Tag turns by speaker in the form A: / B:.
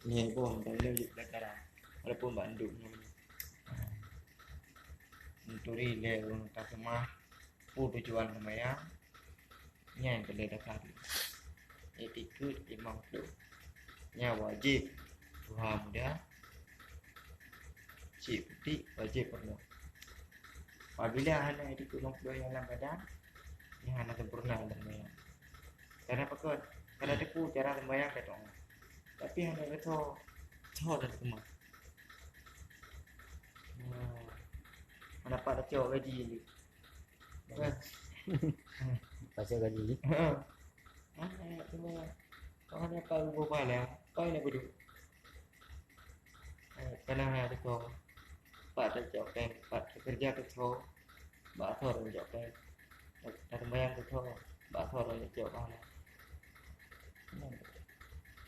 A: Ni pun tak boleh dataran. Walaupun Bandung untuk relay untuk semua tujuan sembahyang yang boleh datar. Etikut imam tu. Yang wajib Tuhan dia cik putih wajib penuh. Apabila hana etikut imam tu yang dalam badan, yang hana sempurna dalam sembahyang. Karena apa kot? Karena tepu cara sembahyang datang. Tapi hana betul. Cok dan semua. Mendapat cok gaji ni.
B: Pasal gaji.
A: Semua. Kau hanya tahu berapa lah. Kau nak berdua. Karena ada kau. Pak tak cok kan. Pak kerja tu cok. Pak thor dan cok kan. Tak sembahyang tu cok. Pak thor dan cok kan.